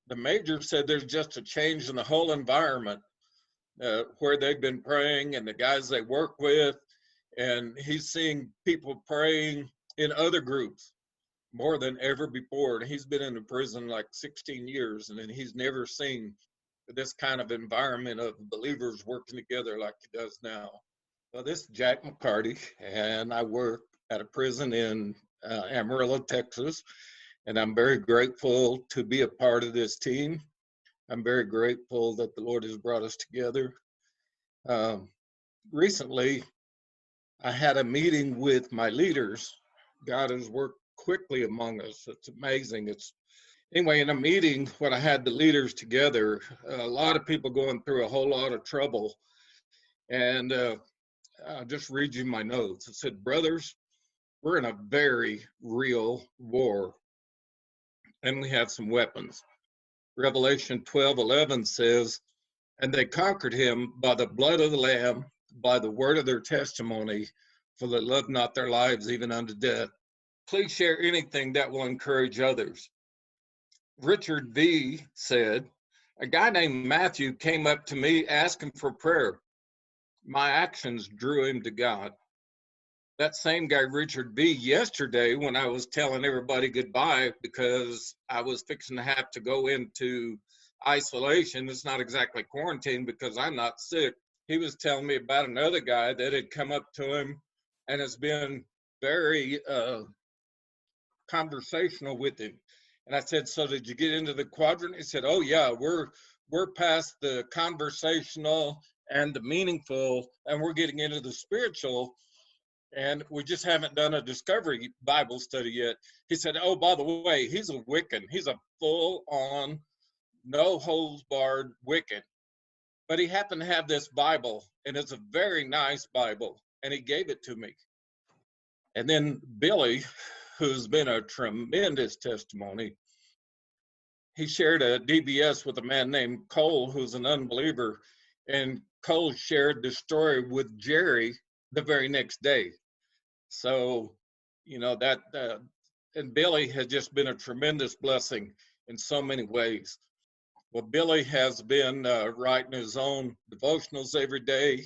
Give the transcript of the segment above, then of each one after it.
the major said there's just a change in the whole environment where they've been praying and the guys they work with. And he's seeing people praying in other groups more than ever before. And he's been in the prison like 16 years, and then he's never seen this kind of environment of believers working together like he does now. Well, this is Jack McCarty, and I work at a prison in Amarillo, Texas, and I'm very grateful to be a part of this team. I'm very grateful that the Lord has brought us together. Recently, I had a meeting with my leaders. God has worked quickly among us. It's amazing. Anyway, in a meeting when I had the leaders together, a lot of people going through a whole lot of trouble. And I'll just read you my notes. It said, brothers, we're in a very real war, and we have some weapons. Revelation 12:11 says, and they conquered him by the blood of the Lamb, by the word of their testimony, for they loved not their lives even unto death. Please share anything that will encourage others. Richard V. said, a guy named Matthew came up to me asking for prayer. My actions drew him to God. That same guy, Richard V., yesterday when I was telling everybody goodbye because I was fixing to have to go into isolation, it's not exactly quarantine because I'm not sick, he was telling me about another guy that had come up to him and has been very conversational with him. And I said, so did you get into the quadrant? He said, oh yeah, we're past the conversational and the meaningful, and we're getting into the spiritual, and we just haven't done a discovery Bible study yet. He said, oh, by the way, he's a Wiccan. He's a full-on, no-holds-barred Wiccan. But he happened to have this Bible, and it's a very nice Bible, and he gave it to me. And then Billy, who's been a tremendous testimony, he shared a DBS with a man named Cole, who's an unbeliever, and Cole shared the story with Jerry the very next day. So, you know, and Billy has just been a tremendous blessing in so many ways. Well, Billy has been writing his own devotionals every day.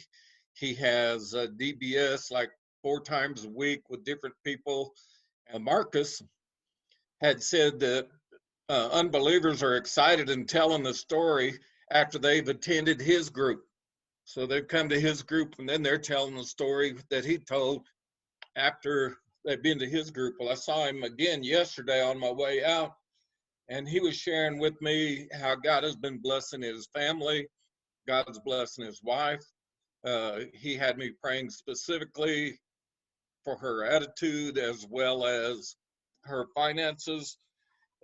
He has DBS like 4 times a week with different people. And Marcus had said that unbelievers are excited in telling the story after they've attended his group. So they've come to his group and then they're telling the story that he told after they've been to his group. Well, I saw him again yesterday on my way out, and he was sharing with me how God has been blessing his family. God's blessing his wife. He had me praying specifically for her attitude as well as her finances.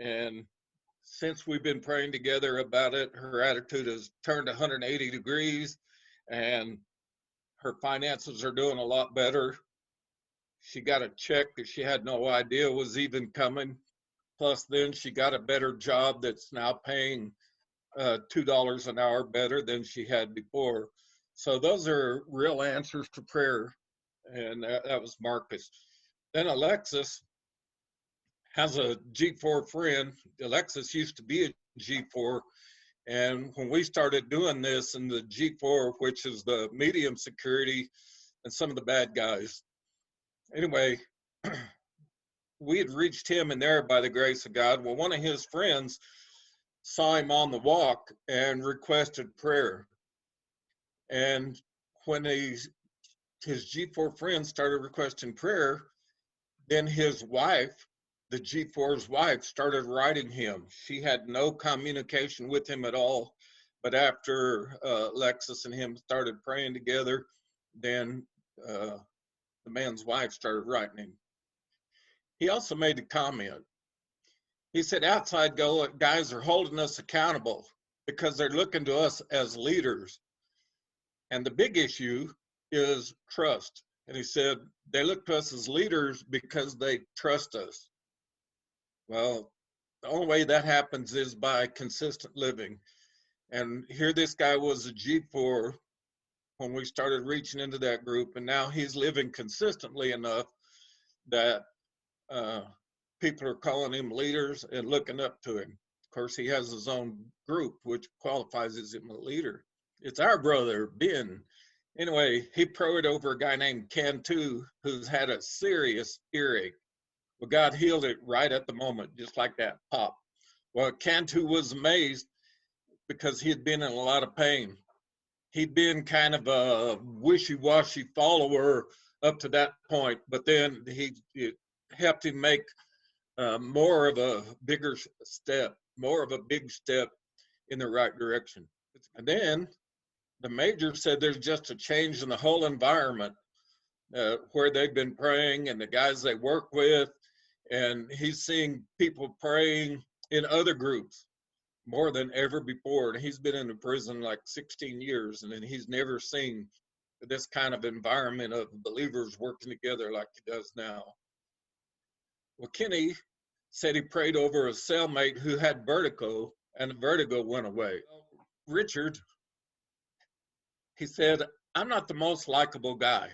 And since we've been praying together about it, her attitude has turned 180 degrees and her finances are doing a lot better. She got a check that she had no idea was even coming. Plus then she got a better job that's now paying $2 an hour better than she had before. So those are real answers to prayer. And that was Marcus. Then Alexis has a G4 friend. Alexis used to be a G4. And when we started doing this in the G4, which is the medium security and some of the bad guys, anyway, we had reached him in there by the grace of God. Well, one of his friends saw him on the walk and requested prayer. And when his G4 friend started requesting prayer, then his wife, the G4's wife, started writing him. She had no communication with him at all. But after Alexis and him started praying together, then the man's wife started writing him. He also made a comment. He said, outside guys are holding us accountable because they're looking to us as leaders. And the big issue is trust. And he said, they look to us as leaders because they trust us. Well, the only way that happens is by consistent living. And here this guy was a G4 when we started reaching into that group, and now he's living consistently enough that people are calling him leaders and looking up to him. Of course, he has his own group, which qualifies as him a leader. It's our brother, Ben. Anyway, he prayed over a guy named Cantu who's had a serious earache. Well, God healed it right at the moment, just like that, pop. Well, Cantu was amazed because he had been in a lot of pain. He'd been kind of a wishy-washy follower up to that point, but then it helped him make more of a bigger step, more of a big step in the right direction. And then the major said there's just a change in the whole environment where they've been praying and the guys they work with, and he's seeing people praying in other groups more than ever before. And he's been in the prison like 16 years, and then he's never seen this kind of environment of believers working together like he does now. Well, Kenny said he prayed over a cellmate who had vertigo, and the vertigo went away. Richard, he said, I'm not the most likable guy,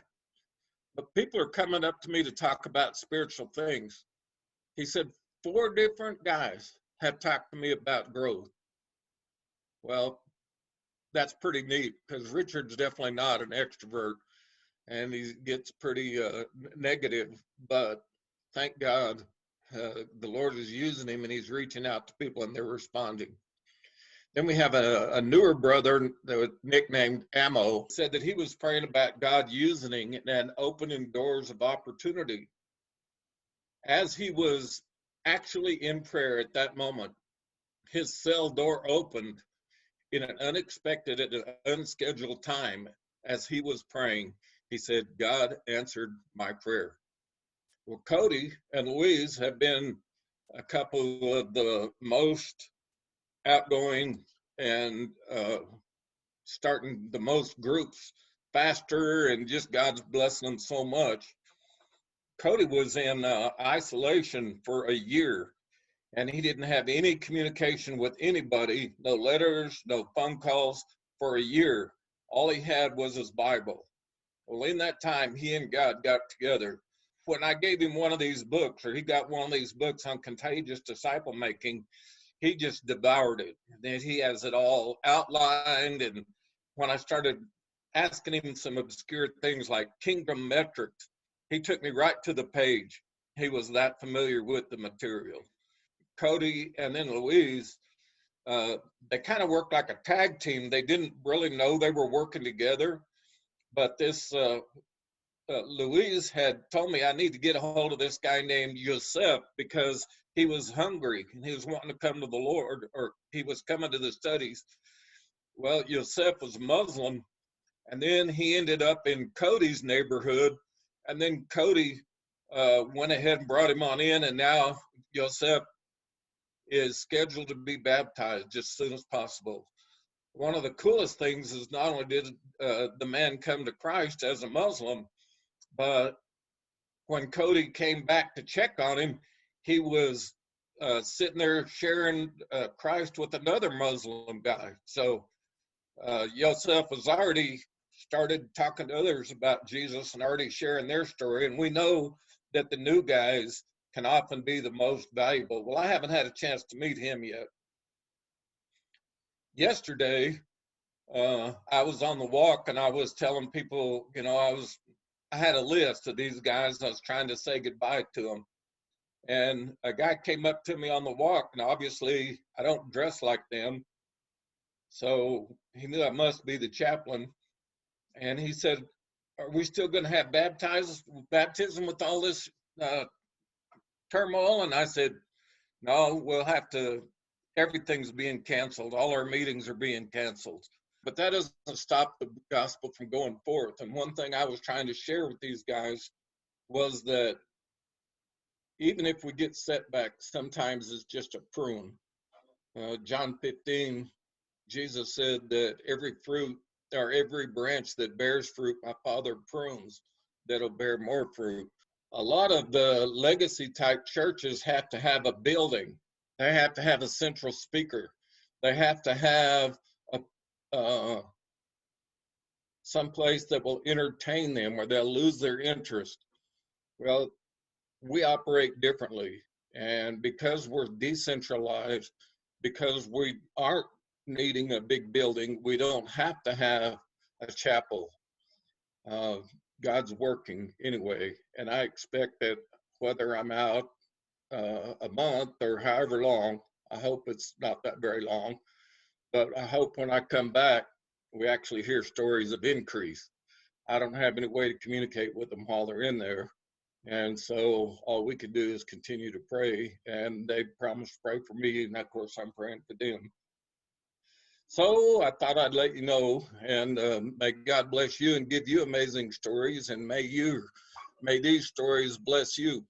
but people are coming up to me to talk about spiritual things. He said, 4 different guys have talked to me about growth. Well, that's pretty neat because Richard's definitely not an extrovert and he gets pretty negative, but thank God the Lord is using him and he's reaching out to people and they're responding. Then we have a newer brother nicknamed Ammo, said that he was praying about God using him and opening doors of opportunity. As he was actually in prayer at that moment, his cell door opened in an unexpected and unscheduled time. As he was praying, he said, God answered my prayer. Well, Cody and Louise have been a couple of the most outgoing and starting the most groups faster, and just God's blessing them so much. Cody was in isolation for a year, and he didn't have any communication with anybody, no letters, no phone calls for a year. All he had was his Bible. Well, in that time, he and God got together. When I gave him one of these books, or he got one of these books on contagious disciple making, he just devoured it. Then he has it all outlined. And when I started asking him some obscure things like kingdom metrics, he took me right to the page. He was that familiar with the material. Cody and then Louise, they kind of worked like a tag team. They didn't really know they were working together, but this Louise had told me I need to get a hold of this guy named Yosef because he was hungry and he was wanting to come to the Lord, or he was coming to the studies. Well, Yosef was Muslim, and then he ended up in Cody's neighborhood, and then Cody went ahead and brought him on in, and now Yosef is scheduled to be baptized just as soon as possible. One of the coolest things is not only did the man come to Christ as a Muslim, but when Cody came back to check on him, he was sitting there sharing Christ with another Muslim guy. So Yosef has already started talking to others about Jesus and already sharing their story. And we know that the new guys can often be the most valuable. Well, I haven't had a chance to meet him yet. Yesterday, I was on the walk and I was telling people, you know, I had a list of these guys. I was trying to say goodbye to them. And a guy came up to me on the walk, and obviously I don't dress like them. So he knew I must be the chaplain. And he said, are we still going to have baptism with all this turmoil? And I said, no, we'll have to, everything's being canceled. All our meetings are being canceled. But that doesn't stop the gospel from going forth. And one thing I was trying to share with these guys was that even if we get setbacks, sometimes it's just a prune. John 15, Jesus said that every fruit or every branch that bears fruit, my Father prunes, that'll bear more fruit. A lot of the legacy type churches have to have a building. They have to have a central speaker. They have to have some place that will entertain them where they'll lose their interest. Well, we operate differently. And because we're decentralized, because we aren't needing a big building. We don't have to have a chapel. Uh, God's working anyway, and I expect that whether I'm out a month or however long, I hope it's not that very long, but I hope when I come back, we actually hear stories of increase. I don't have any way to communicate with them while they're in there. And so all we could do is continue to pray. And they promised to pray for me. And of course, I'm praying for them. So I thought I'd let you know. And may God bless you and give you amazing stories. And may these stories bless you.